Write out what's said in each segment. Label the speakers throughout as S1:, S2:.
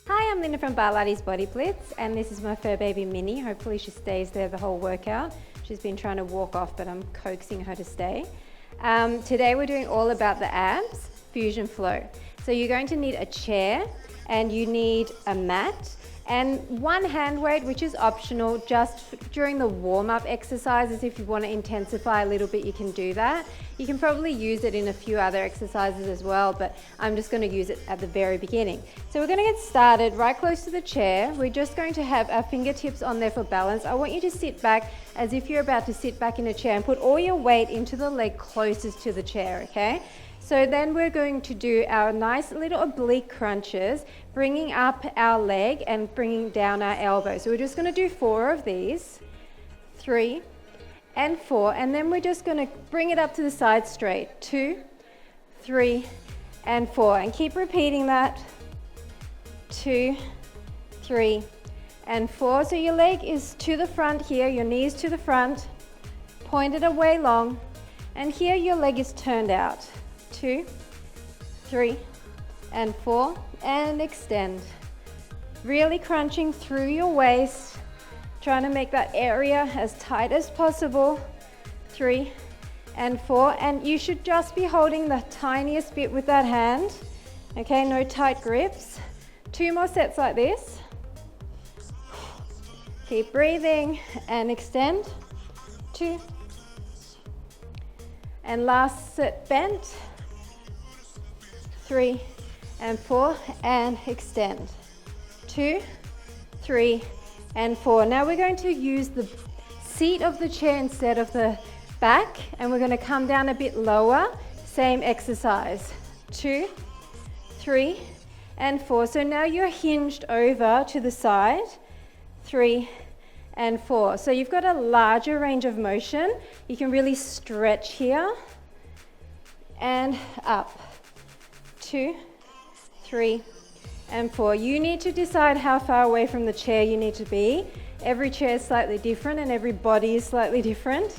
S1: Hi, I'm Linda from Barlates Body Blitz, and this is my fur baby Minnie. Hopefully she stays there the whole workout. She's been trying to walk off, but I'm coaxing her to stay. Today we're doing all about the abs, fusion flow. So you're going to need a chair, and you need a mat, and one hand weight, which is optional just during the warm-up exercises. If you want to intensify a little bit, you can do that. You can probably use it in a few other exercises as well, but I'm just going to use it at the very beginning. So we're going to get started right close to the chair. We're just going to have our fingertips on there for balance. I want you to sit back as if you're about to sit back in a chair and put all your weight into the leg closest to the chair, okay? So then we're going to do our nice little oblique crunches, bringing up our leg and bringing down our elbow. So we're just going to do 4 of these, 3 and 4, and then we're just going to bring it up to the side straight, 2, 3 and 4, and keep repeating that, 2, 3 and 4. So your leg is to the front here, your knees to the front, pointed away long, and here your leg is turned out. 2, 3 and 4, and extend. Really crunching through your waist, trying to make that area as tight as possible. 3 and 4, and you should just be holding the tiniest bit with that hand, okay? No tight grips. 2 more sets like this. Keep breathing and extend. 2, and last set bent. 3 and 4, and extend. 2, 3 and 4. Now we're going to use the seat of the chair instead of the back, and we're going to come down a bit lower. Same exercise. 2, 3 and 4. So now you're hinged over to the side. 3 and 4. So you've got a larger range of motion. You can really stretch here and up. 2, 3 and 4. You need to decide how far away from the chair you need to be. Every chair is slightly different and every body is slightly different.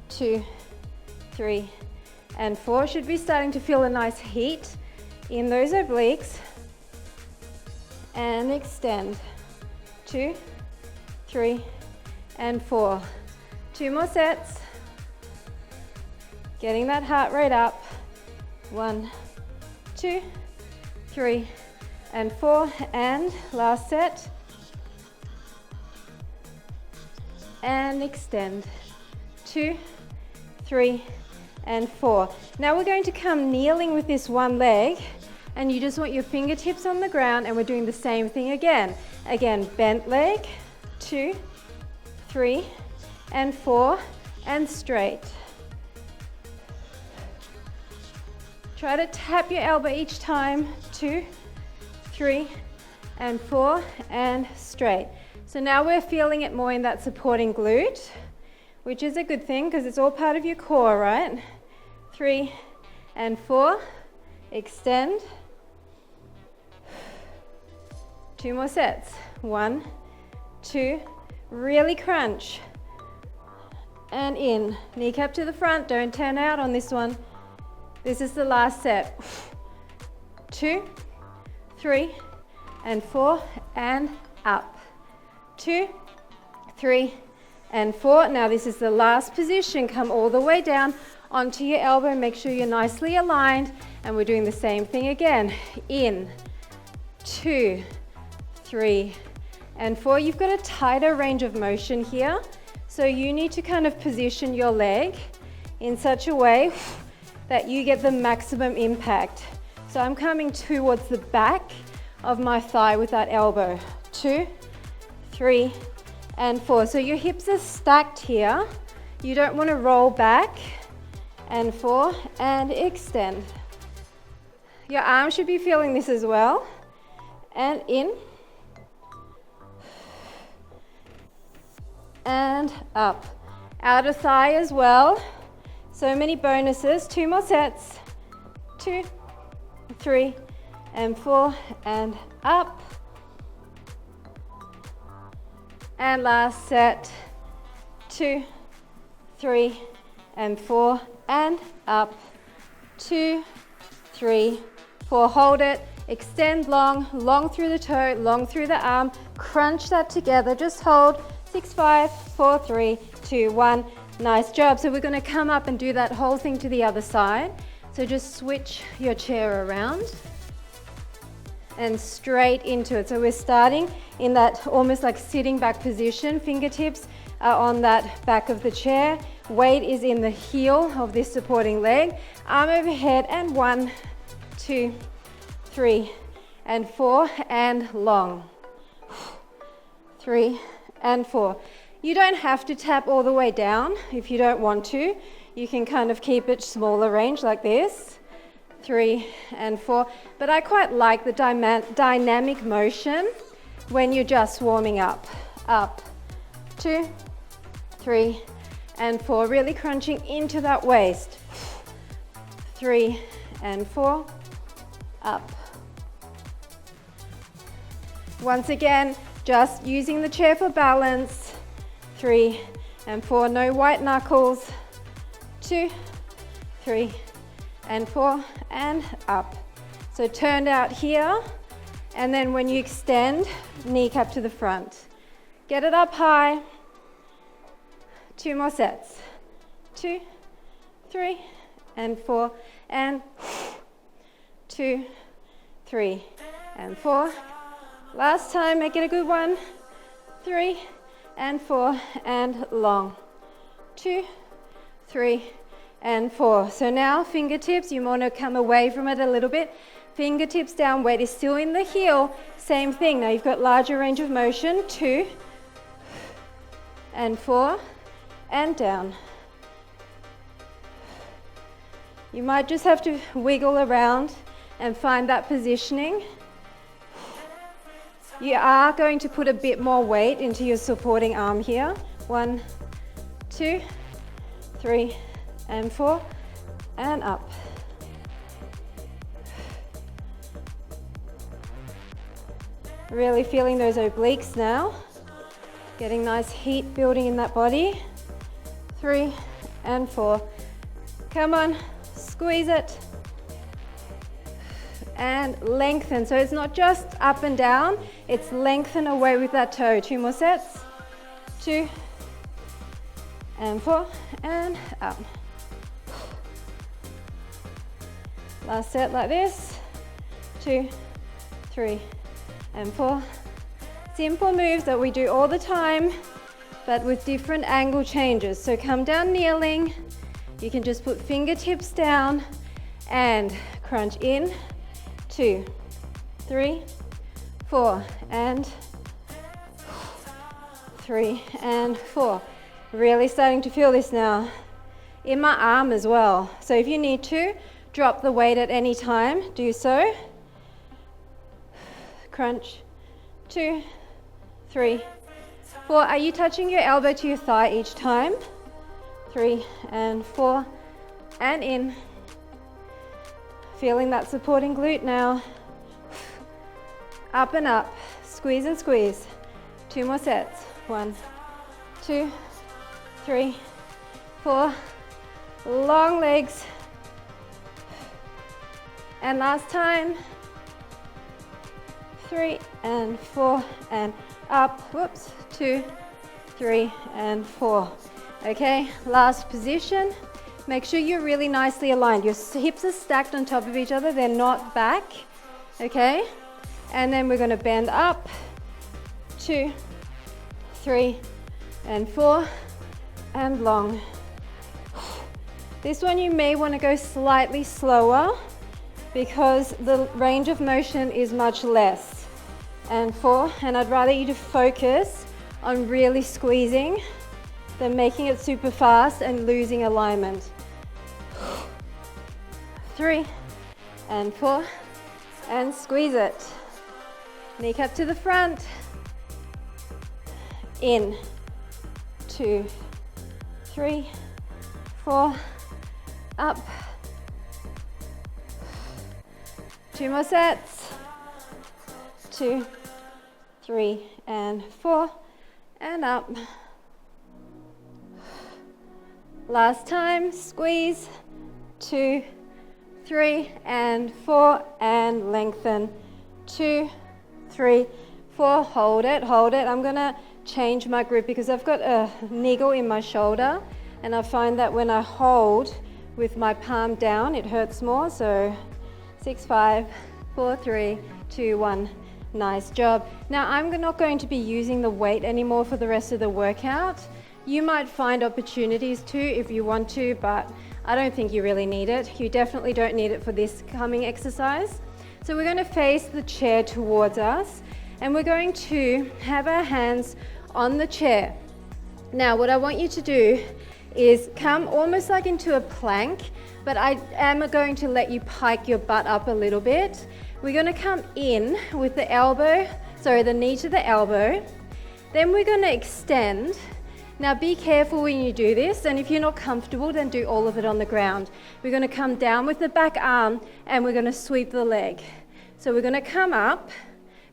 S1: 2, 3 and 4. Should be starting to feel a nice heat in those obliques. And extend. 2, 3 and 4. 2 more sets. Getting that heart rate up. 1, 2, 3 and 4, and last set, and extend. 2, 3 and 4. Now we're going to come kneeling with this one leg, and you just want your fingertips on the ground, and we're doing the same thing again. Again, bent leg, 2, 3 and 4, and straight. Try to tap your elbow each time. 2, 3 and 4, and straight. So now we're feeling it more in that supporting glute, which is a good thing because it's all part of your core, right? 3 and 4, extend. 2 more sets. 1, 2, really crunch. And in. Kneecap to the front, don't turn out on this one. This is the last set. 2, 3 and 4, and up. 2, 3 and 4. Now this is the last position. Come all the way down onto your elbow. Make sure you're nicely aligned, and we're doing the same thing again. In. 2, 3 and 4. You've got a tighter range of motion here, so you need to kind of position your leg in such a way that you get the maximum impact. So I'm coming towards the back of my thigh with that elbow. 2, 3 and 4. So your hips are stacked here. You don't want to roll back. And 4, and extend. Your arms should be feeling this as well. And in. And up. Outer thigh as well. So many bonuses. 2 more sets. 2, 3 and 4, and up. And last set. 2, 3 and 4, and up. 2, 3, 4. Hold it. extend long, long through the toe, long through the arm, crunch that together, just hold, 6, 5, 4, 3, 2, 1, nice job. So we're gonna come up and do that whole thing to the other side. So just switch your chair around and straight into it. So we're starting in that almost like sitting back position, fingertips are on that back of the chair, weight is in the heel of this supporting leg, arm overhead, and 1, 2, 3, and 4, and long, 3, and 4. You don't have to tap all the way down if you don't want to. You can kind of keep it smaller range like this, 3 and 4. But I quite like the dynamic motion when you're just warming up. Up, 2, 3, and 4. Really crunching into that waist. 3 and 4, up. Once again, just using the chair for balance. 3 and 4, no white knuckles. 2, 3, and 4, and up. So turned out here, and then when you extend, kneecap to the front. Get it up high. 2 more sets. 2, 3, and 4, and 2, 3, and 4. Last time, make it a good one. 3 and 4, and long. 2, 3, and 4. So now fingertips, you want to come away from it a little bit. Fingertips down, weight is still in the heel. Same thing. Now you've got larger range of motion. 2 and 4, and down. You might just have to wiggle around and find that positioning. You are going to put a bit more weight into your supporting arm here. 1, 2, 3, and 4, and up. Really feeling those obliques now. Getting nice heat building in that body. 3 and 4. Come on, squeeze it. And lengthen. So it's not just up and down, it's lengthen away with that toe. 2 more sets. 2 and 4, and up. Last set like this. 2, 3, and 4. Simple moves that we do all the time, but with different angle changes. So come down kneeling. You can just put fingertips down and crunch in. 2, 3, 4, and 3 and 4. Really starting to feel this now in my arm as well. So if you need to drop the weight at any time, do so. Crunch. 2, 3, 4. Are you touching your elbow to your thigh each time? 3 and 4, and in. Feeling that supporting glute now. Up and up. Squeeze and squeeze. 2 more sets. 1, 2, 3, 4. Long legs. And last time. 3 and 4, and up. Whoops. 2, 3, and 4. Okay, last position. Make sure you're really nicely aligned. Your hips are stacked on top of each other. They're not back. Okay? And then we're going to bend up. 2, 3, and 4, and long. This one you may want to go slightly slower because the range of motion is much less. And 4, and I'd rather you to focus on really squeezing than making it super fast and losing alignment. 3 and 4, and squeeze it. Kneecap to the front. In. 2, 3, 4, up. 2 more sets. 2, 3, and 4, and up. Last time, squeeze. 2, 3 and 4 and lengthen. 2, 3, 4, hold it. I'm gonna change my grip because I've got a niggle in my shoulder and I find that when I hold with my palm down, it hurts more. So 6, 5, 4, 3, 2, 1. Nice job. Now I'm not going to be using the weight anymore for the rest of the workout. You might find opportunities to if you want to, but I don't think you really need it. You definitely don't need it for this coming exercise. So we're going to face the chair towards us and we're going to have our hands on the chair. Now what I want you to do is come almost like into a plank, but I am going to let you pike your butt up a little bit. We're going to come in with the knee to the elbow. Then we're going to extend. Now be careful when you do this, and if you're not comfortable, then do all of it on the ground. We're going to come down with the back arm and we're going to sweep the leg. So we're going to come up.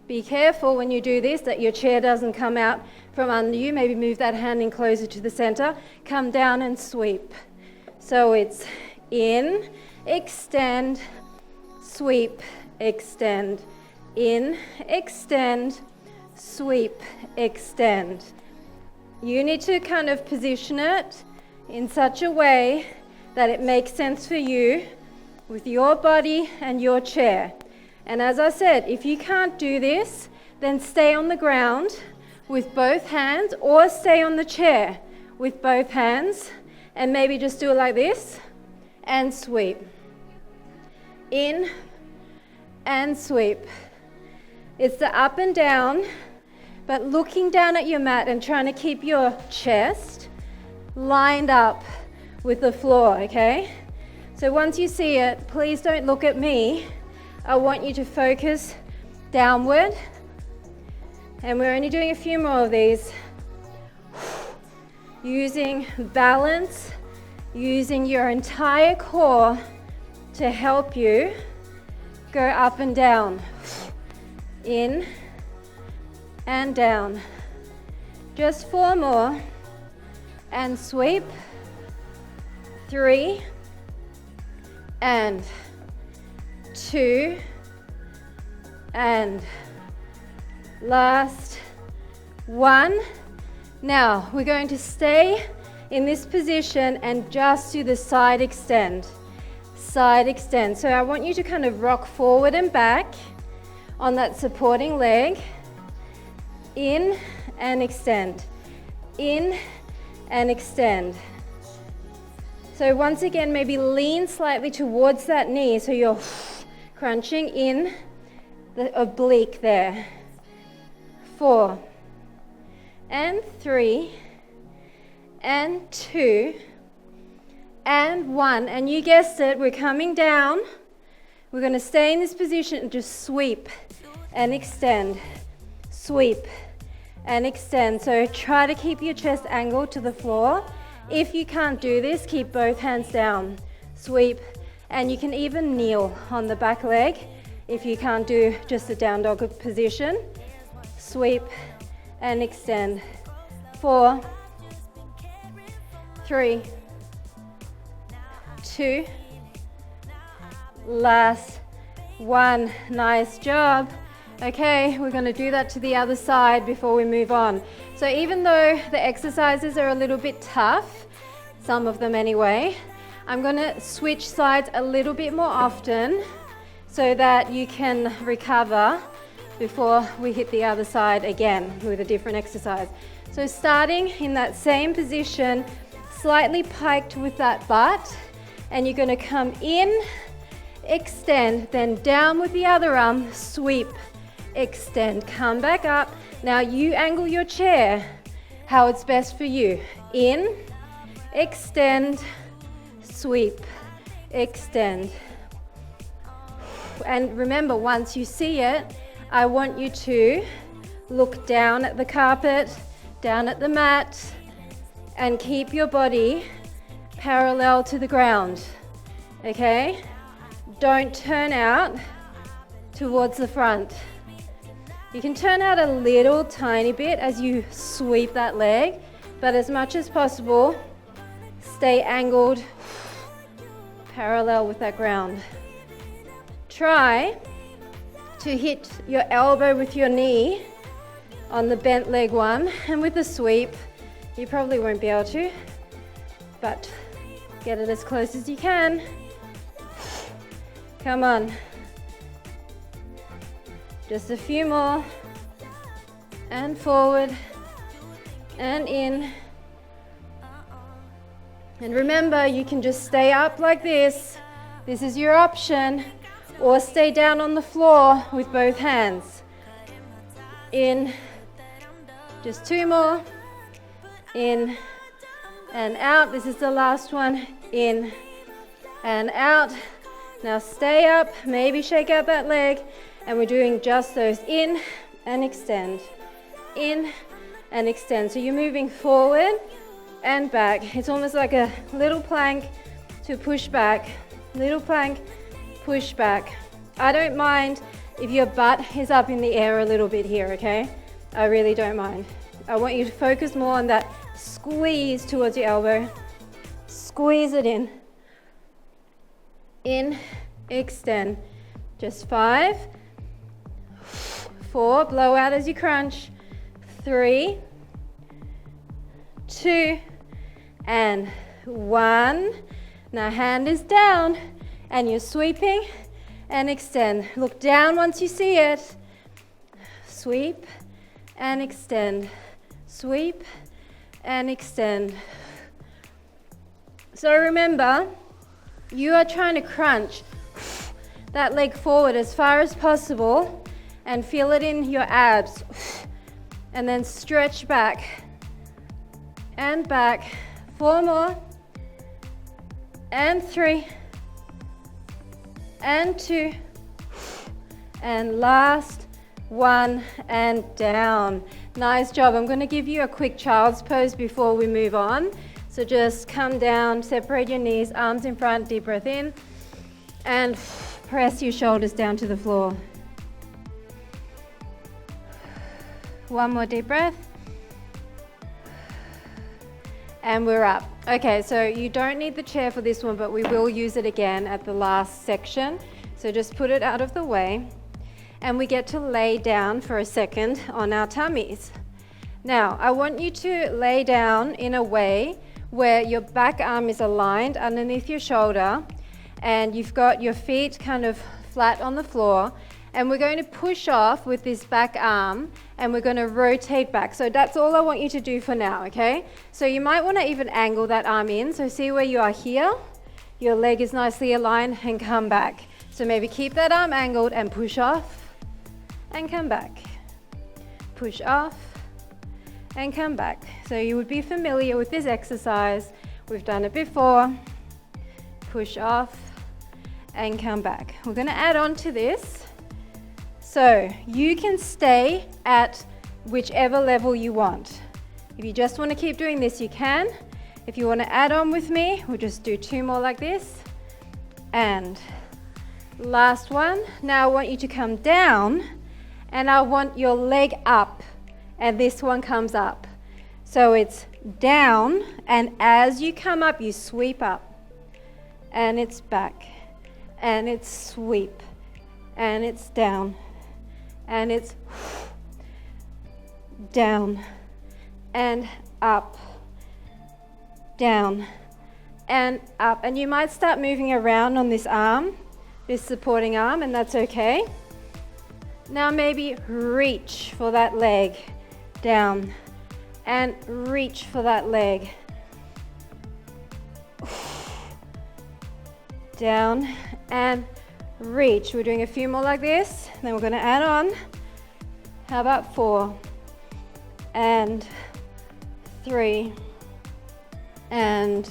S1: Be careful when you do this that your chair doesn't come out from under you. Maybe move that hand in closer to the center. Come down and sweep. So it's in, extend, sweep, extend, in, extend, sweep, extend. You need to kind of position it in such a way that it makes sense for you with your body and your chair. And as I said, if you can't do this, then stay on the ground with both hands or stay on the chair with both hands and maybe just do it like this and sweep. In and sweep. It's the up and down, but looking down at your mat and trying to keep your chest lined up with the floor, okay? So once you see it, please don't look at me. I want you to focus downward. And we're only doing a few more of these. Using balance, using your entire core to help you go up and down. In and down. Just 4 more. And sweep. 3 and 2 and last 1. Now we're going to stay in this position and just do the side extend. Side extend. So I want you to kind of rock forward and back on that supporting leg. In and extend. In and extend. So once again, maybe lean slightly towards that knee so you're crunching in the oblique there. 4 and 3 and 2 and 1. And you guessed it, we're coming down. We're going to stay in this position and just sweep and extend. Sweep and extend. So try to keep your chest angled to the floor. If you can't do this, keep both hands down. Sweep, and you can even kneel on the back leg if you can't do just a down dog position. Sweep and extend. 4, 3, 2, last 1. Nice job. Okay, we're going to do that to the other side before we move on. So even though the exercises are a little bit tough, some of them anyway, I'm going to switch sides a little bit more often so that you can recover before we hit the other side again with a different exercise. So starting in that same position, slightly piked with that butt, and you're going to come in, extend, then down with the other arm, sweep, extend, come back up. Now you angle your chair how it's best for you. In, extend, sweep, extend. And remember, once you see it, I want you to look down at the carpet, down at the mat, and keep your body parallel to the ground, okay? Don't turn out towards the front. You can turn out a little tiny bit as you sweep that leg, but as much as possible, stay angled parallel with that ground. Try to hit your elbow with your knee on the bent leg one, and with the sweep, you probably won't be able to, but get it as close as you can. Come on. Just a few more. And forward and in. And remember, you can just stay up like this. This is your option. Or stay down on the floor with both hands. In. Just two more. In and out. This is the last one. In and out. Now stay up. Maybe shake out that leg. And we're doing just those in and extend. In and extend. So you're moving forward and back. It's almost like a little plank to push back. Little plank, push back. I don't mind if your butt is up in the air a little bit here, okay? I really don't mind. I want you to focus more on that squeeze towards your elbow. Squeeze it in. In, extend. Just 5, 4, blow out as you crunch. 3, 2, and 1. Now hand is down and you're sweeping and extend. Look down once you see it. Sweep and extend. Sweep and extend. So remember, you are trying to crunch that leg forward as far as possible and feel it in your abs. And then stretch back and back. 4 more. And 3. And 2. And last 1 and down. Nice job. I'm going to give you a quick child's pose before we move on. So just come down, separate your knees, arms in front, deep breath in, and press your shoulders down to the floor. 1 more deep breath. And we're up. Okay, so you don't need the chair for this one, but we will use it again at the last section. So just put it out of the way. And we get to lay down for a second on our tummies. Now, I want you to lay down in a way where your back arm is aligned underneath your shoulder and you've got your feet kind of flat on the floor. And we're going to push off with this back arm and we're going to rotate back. So that's all I want you to do for now, okay? So you might want to even angle that arm in. So see where you are here? Your leg is nicely aligned and come back. So maybe keep that arm angled and push off and come back. Push off and come back. So you would be familiar with this exercise. We've done it before. Push off and come back. We're going to add on to this. So you can stay at whichever level you want. If you just want to keep doing this, you can. If you want to add on with me, we'll just do 2 more like this. And last one. Now I want you to come down and I want your leg up and this one comes up. So it's down and as you come up, you sweep up and it's back and it's sweep and it's down. And it's down and up, down and up. And you might start moving around on this arm, this supporting arm, and that's okay. Now maybe reach for that leg, down and reach for that leg, down and reach. We're doing a few more like this, then we're going to add on. How about 4 and 3 and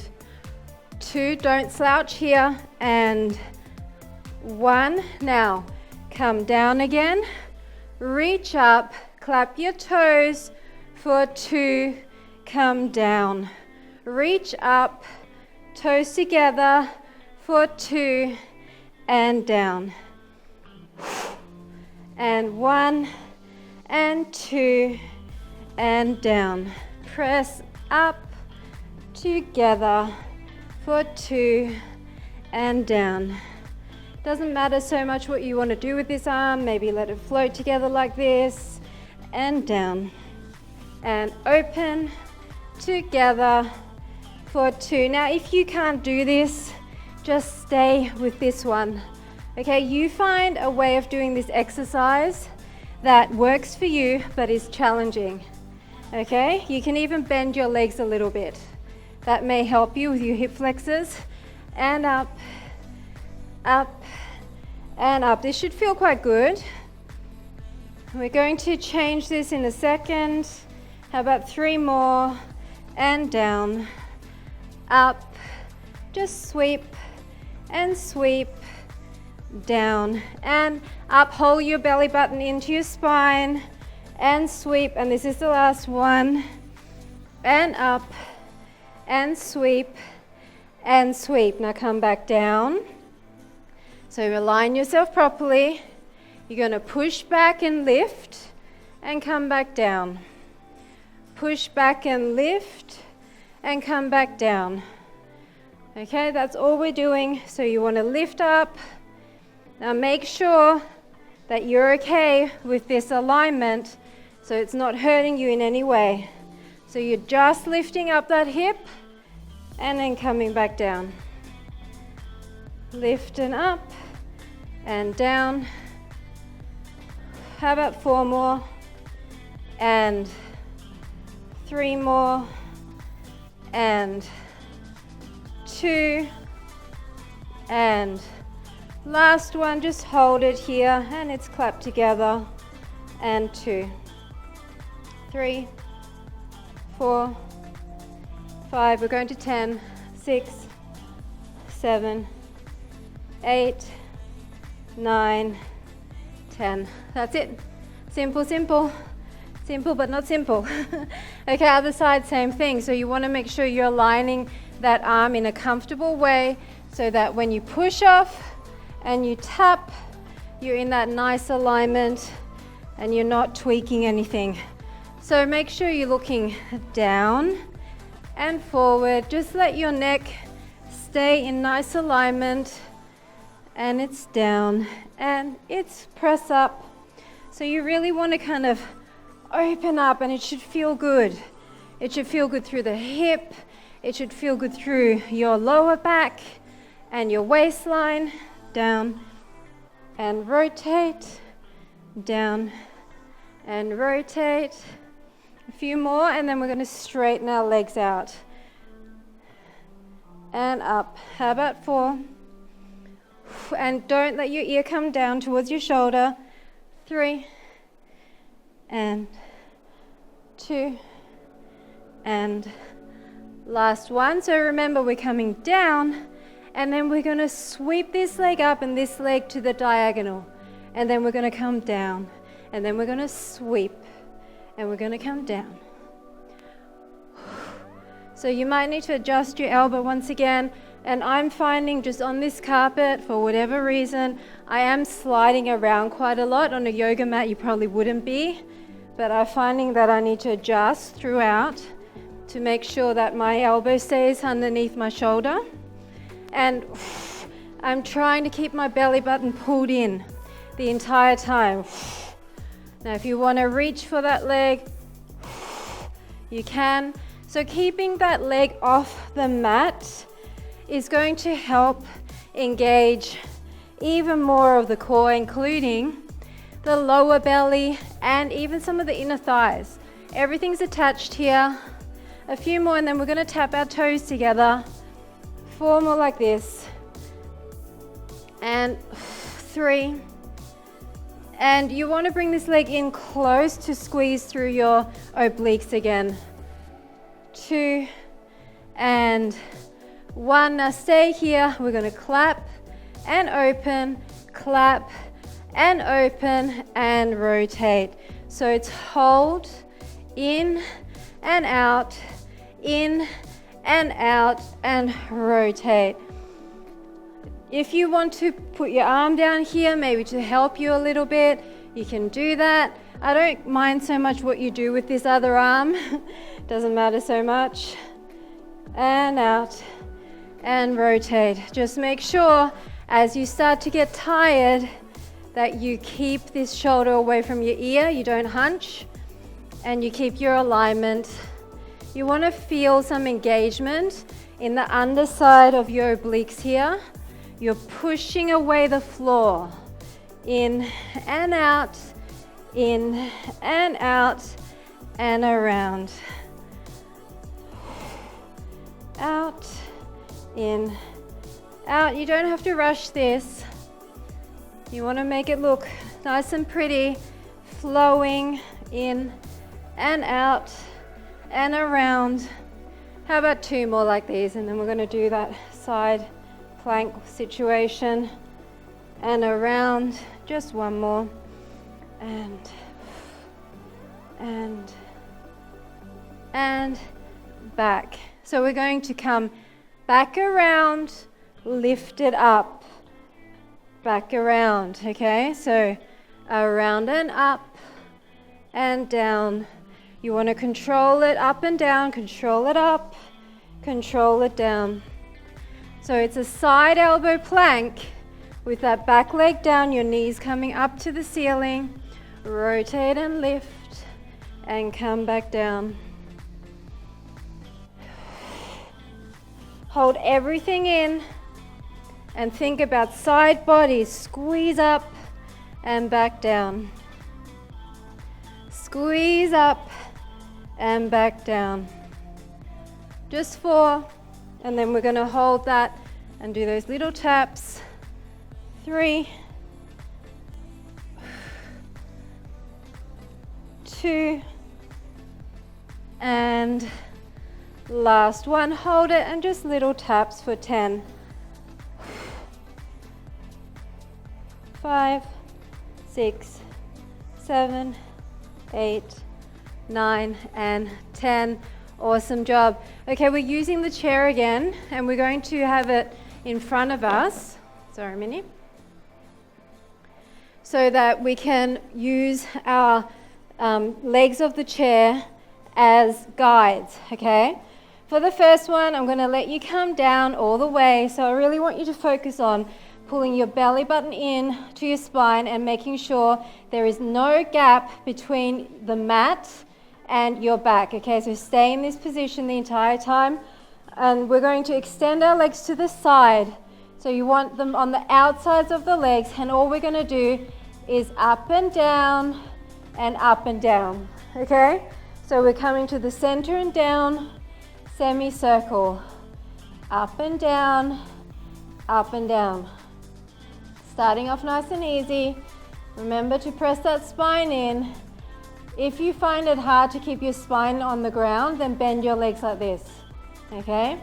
S1: 2. Don't slouch here. And 1. Now come down again, reach up, clap your toes for 2, come down, reach up, toes together for 2 and down. And 1 and 2 and down. Press up together for 2 and down. Doesn't matter so much what you want to do with this arm. Maybe let it float together like this, and down, and open, together for 2. Now, if you can't do this, just stay with this one. Okay, you find a way of doing this exercise that works for you but is challenging. Okay, you can even bend your legs a little bit. That may help you with your hip flexors. And up, up, and up. This should feel quite good. We're going to change this in a second. How about 3 more? And down, up, just sweep, and sweep, down, and up. Hold your belly button into your spine, and sweep, and this is the last one, and up, and sweep, and sweep. Now come back down. So align yourself properly. You're going to push back and lift, and come back down. Push back and lift, and come back down. Okay, that's all we're doing. So you want to lift up. Now make sure that you're okay with this alignment so it's not hurting you in any way. So you're just lifting up that hip and then coming back down. Lift and up and down. How about 4 more? And 3 more. And 2. And last one, just hold it here and it's clapped together. And 2, 3, 4, 5. We're going to 10, 6, 7, 8, 9, 10. That's it. Simple, simple. Simple but not simple. Okay, other side, same thing. So you want to make sure you're aligning that arm in a comfortable way so that when you push off and you tap, you're in that nice alignment and you're not tweaking anything. So make sure you're looking down and forward. Just let your neck stay in nice alignment, and it's down and it's press up. So you really want to kind of open up, and it should feel good. It should feel good through the hip. It should feel good through your lower back and your waistline. Down and rotate, down and rotate. A few more, and then we're going to straighten our legs out. And up. How about 4? And don't let your ear come down towards your shoulder. 3 and 2 and last one. So remember, we're coming down, and then we're going to sweep this leg up and this leg to the diagonal, and then we're going to come down, and then we're going to sweep, and we're going to come down. So you might need to adjust your elbow once again. And I'm finding just on this carpet, for whatever reason, I am sliding around quite a lot. On a yoga mat, you probably wouldn't be, but I'm finding that I need to adjust throughout to make sure that my elbow stays underneath my shoulder. And I'm trying to keep my belly button pulled in the entire time. Now, if you want to reach for that leg, you can. So keeping that leg off the mat is going to help engage even more of the core, including the lower belly and even some of the inner thighs. Everything's attached here. A few more, and then we're going to tap our toes together. 4 more like this. And 3. And you want to bring this leg in close to squeeze through your obliques again. 2 and 1. Now stay here. We're going to clap and open, clap and open and rotate. So it's hold, in and out, in and out, and rotate. If you want to put your arm down here, maybe to help you a little bit, you can do that. I don't mind so much what you do with this other arm. Doesn't matter so much. And out. and rotate. Just make sure as you start to get tired that you keep this shoulder away from your ear, you don't hunch, and you keep your alignment. You want to feel some engagement in the underside of your obliques here. You're pushing away the floor. In and out, in and out, and around. Out, in, out. You don't have to rush this. You want to make it look nice and pretty, flowing in and out and around. How about 2 more like these, and then we're going to do that side plank situation and around. Just 1 more, and back. So we're going to come back around, lift it up, back around, okay? So around and up and down. You want to control it up and down, control it up, control it down. So it's a side elbow plank with that back leg down, your knees coming up to the ceiling. Rotate and lift and come back down. Hold everything in and think about side bodies. Squeeze up and back down. Squeeze up and back down. Just 4, and then we're going to hold that and do those little taps. 3, 2, and last one. Hold it and just little taps for 10. 5, 6, 7, 8, 9, and 10. Awesome job. Okay, we're using the chair again, and we're going to have it in front of us. Sorry, Minnie. So that we can use our legs of the chair as guides, okay? For the first one, I'm going to let you come down all the way. So I really want you to focus on pulling your belly button in to your spine and making sure there is no gap between the mat and your back, okay? So stay in this position the entire time. And we're going to extend our legs to the side. So you want them on the outsides of the legs, and all we're going to do is up and down and up and down, okay? So we're coming to the center and down, semicircle, up and down, up and down. Starting off nice and easy. Remember to press that spine in. If you find it hard to keep your spine on the ground, then bend your legs like this, okay?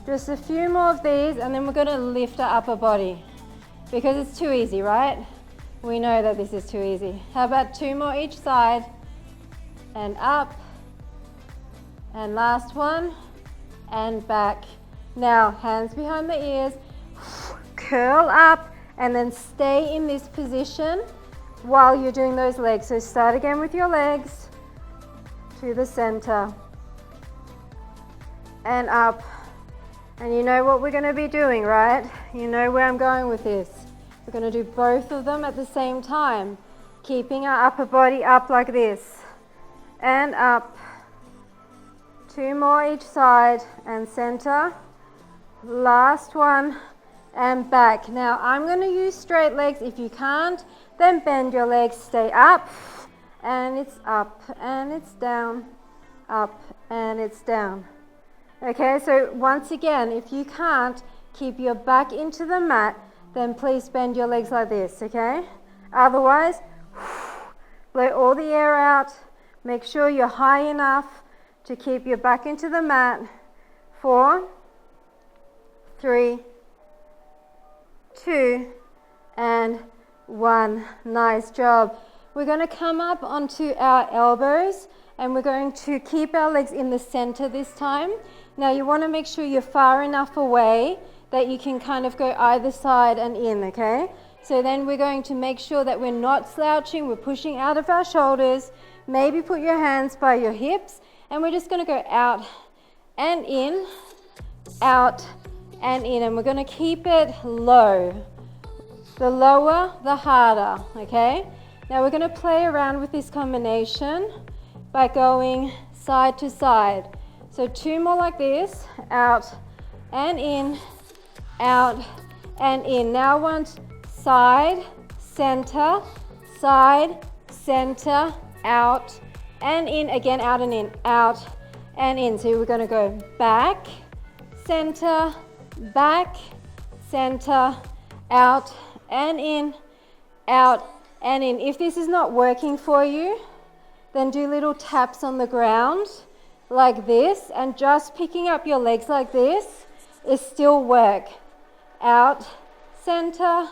S1: Just a few more of these, and then we're going to lift our upper body because it's too easy, right? We know that this is too easy. How about 2 more each side, and up, and last one, and back. Now, hands behind the ears, curl up, and then stay in this position while you're doing those legs. So start again with your legs to the center, and up. And you know what we're going to be doing, right? You know where I'm going with this. We're going to do both of them at the same time, keeping our upper body up like this, and up. 2 more each side, and center. Last one, and back. Now I'm going to use straight legs. If you can't, then bend your legs. Stay up, and it's up, and it's down, up, and it's down. Okay, so once again, if you can't keep your back into the mat, then please bend your legs like this, okay? Otherwise, blow all the air out. Make sure you're high enough to keep your back into the mat. 4, 3, 2, and 1. Nice job. We're going to come up onto our elbows, and we're going to keep our legs in the center this time. Now you want to make sure you're far enough away that you can kind of go either side and in, okay? So then we're going to make sure that we're not slouching, we're pushing out of our shoulders. Maybe put your hands by your hips, and we're just going to go out and in, out, and in. And we're going to keep it low. The lower, the harder, okay? Now we're going to play around with this combination by going side to side. So 2 more like this, out and in, out and in. Now I want side, center, out and in. Again, out and in, out and in. So we're going to go back, center, out and in, out and in. If this is not working for you, then do little taps on the ground like this, and just picking up your legs like this is still work. Out, center,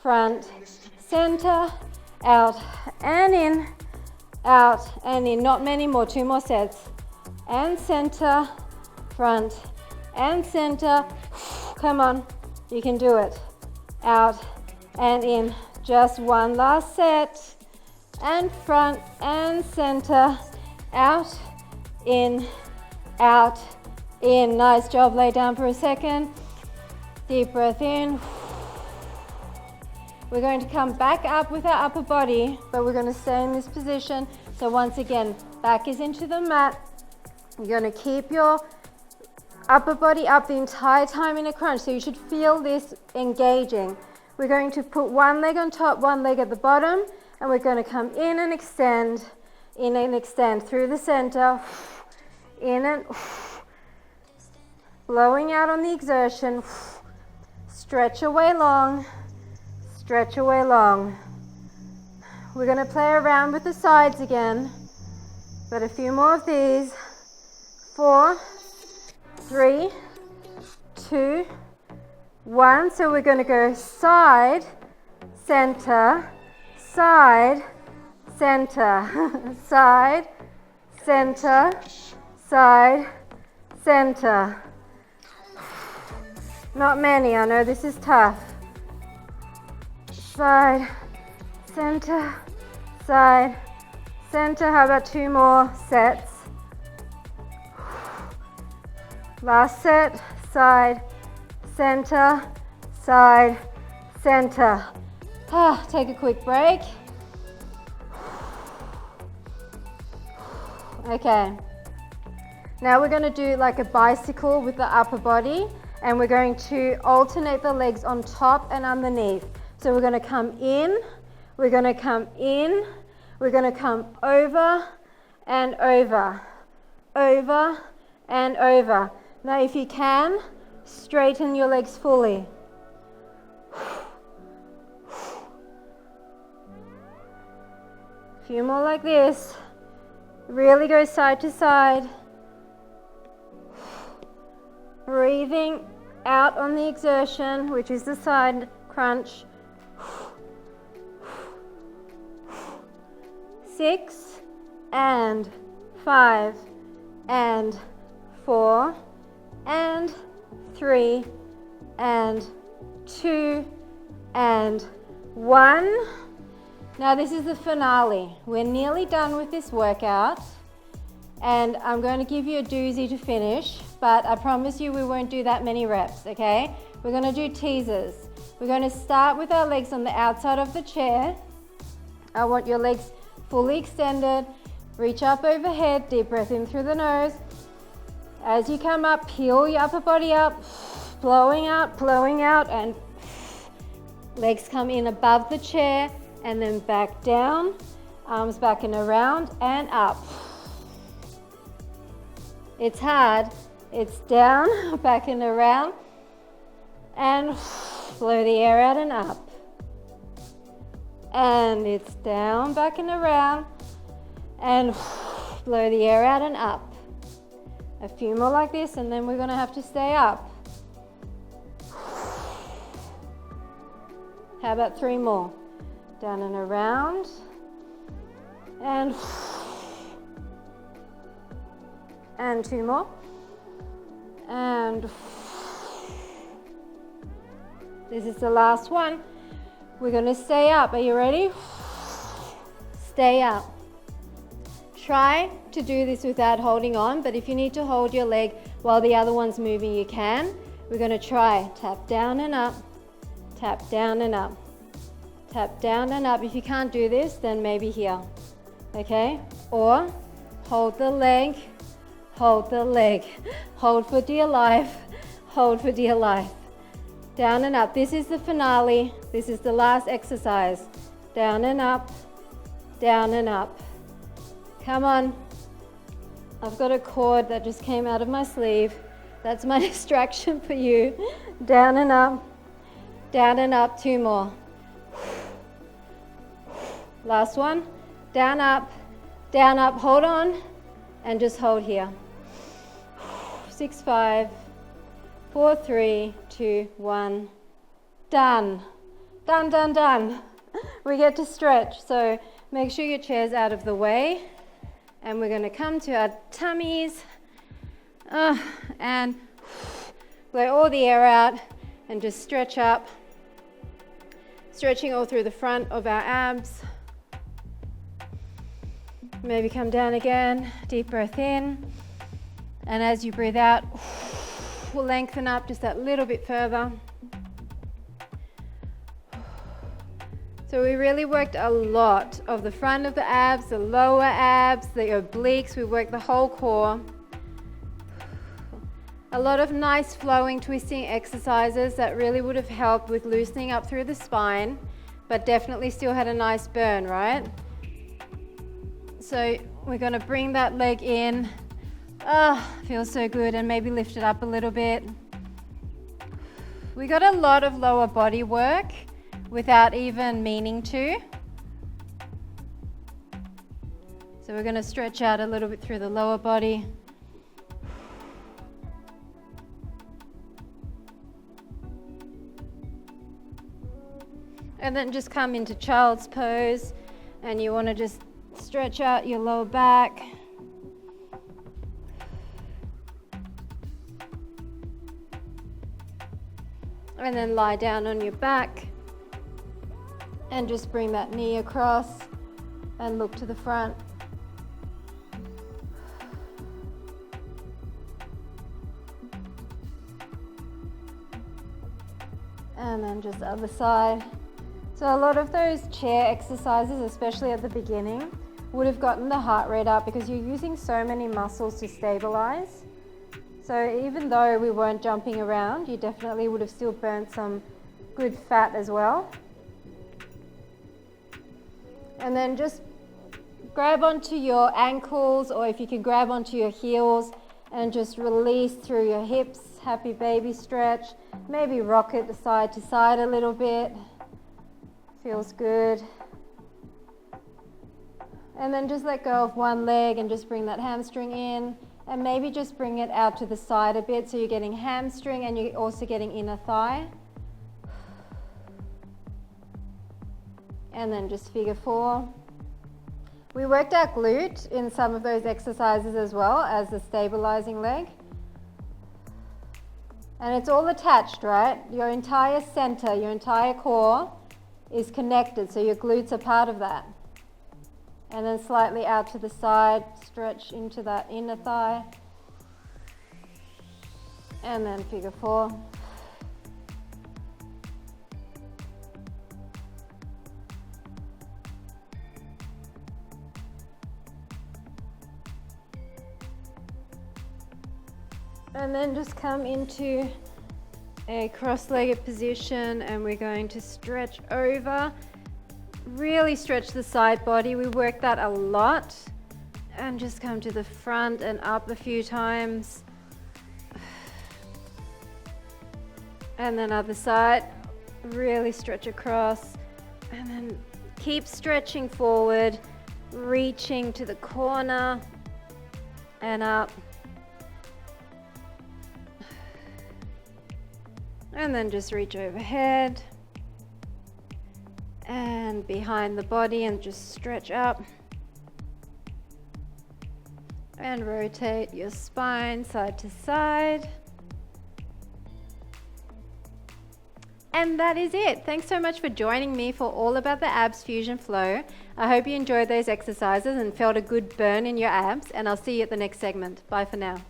S1: front, center, out and in, out and in. Not many more, 2 more sets. And center, front, and center. Come on, you can do it. Out and in. Just 1 last set. And front and center, out, in, out, in. Nice job. Lay down for a second. Deep breath in. We're going to come back up with our upper body, but we're going to stay in this position. So once again, back is into the mat. You're going to keep your upper body up the entire time in a crunch. So you should feel this engaging. We're going to put 1 leg on top, 1 leg at the bottom, and we're going to come in and extend through the center, in and blowing out on the exertion. Stretch away long, stretch away long. We're going to play around with the sides again, but a few more of these. 4, 3, 2, 1. So we're going to go side, center, side, center, side, center, side, center. Not many, I know this is tough. Side, center, side, center. How about 2 more sets? Last set, side, center, side, center. Take a quick break. Okay. Now we're going to do like a bicycle with the upper body, and we're going to alternate the legs on top and underneath. So we're going to come in, we're going to come in, we're going to come over and over, over and over. Now if you can, straighten your legs fully. A few more like this. Really go side to side. Breathing out on the exertion, which is the side crunch. 6 and 5 and 4 and 3 and 2 and 1. Now this is the finale. We're nearly done with this workout, and I'm going to give you a doozy to finish, but I promise you we won't do that many reps, okay? We're going to do teasers. We're going to start with our legs on the outside of the chair. I want your legs fully extended. Reach up overhead, deep breath in through the nose. As you come up, peel your upper body up, blowing out, and legs come in above the chair, and then back down, arms back and around and up. It's hard. It's down, back and around, and blow the air out and up. And it's down, back and around, and blow the air out and up. A few more like this, and then we're going to have to stay up. How about 3 more? Down and around, and 2 more, and this is the last one. We're going to stay up. Are you ready? Stay up. Try to do this without holding on, but if you need to hold your leg, while the other one's moving, you can. We're going to try tap down and up, tap down and up, tap down and up. If you can't do this, then maybe here, okay? Or hold the leg, hold the leg, hold for dear life, hold for dear life. Down and up. This is the finale. This is the last exercise. Down and up, down and up. Come on. I've got a cord that just came out of my sleeve. That's my distraction for you. Down and up, down and up. 2 more. Last one. Down, up, hold on, and just hold here. 6, 5, 4, 3, 2, 1. Done. Done, done, done. We get to stretch. So make sure your chair's out of the way. And we're going to come to our tummies and blow all the air out and just stretch up. Stretching all through the front of our abs. Maybe come down again, deep breath in. And as you breathe out, we'll lengthen up just that little bit further. So we really worked a lot of the front of the abs, the lower abs, the obliques. We worked the whole core. A lot of nice flowing, twisting exercises that really would have helped with loosening up through the spine, but definitely still had a nice burn, right? So we're going to bring that leg in. Feels so good, and maybe lift it up a little bit. We got a lot of lower body work without even meaning to. So we're going to stretch out a little bit through the lower body. And then just come into child's pose, and you want to just stretch out your lower back. And then lie down on your back and just bring that knee across and look to the front. And then just other side. So a lot of those chair exercises, especially at the beginning, would have gotten the heart rate up because you're using so many muscles to stabilize. So even though we weren't jumping around, you definitely would have still burnt some good fat as well. And then just grab onto your ankles, or if you can grab onto your heels and just release through your hips. Happy baby stretch. Maybe rock it side to side a little bit. Feels good. And then just let go of one leg and just bring that hamstring in, and maybe just bring it out to the side a bit so you're getting hamstring and you're also getting inner thigh. And then just figure 4. We worked our glute in some of those exercises as well as the stabilizing leg. And it's all attached, right? Your entire center, your entire core is connected, so your glutes are part of that. And then slightly out to the side, stretch into that inner thigh. And then figure 4. And then just come into a cross-legged position, and we're going to stretch over. Really stretch the side body. We work that a lot. And just come to the front and up a few times. And then other side. Really stretch across. And then keep stretching forward, reaching to the corner and up. And then just reach overhead and behind the body and just stretch up. And rotate your spine side to side. And that is it. Thanks so much for joining me for All About the Abs Fusion Flow. I hope you enjoyed those exercises and felt a good burn in your abs, and I'll see you at the next segment. Bye for now.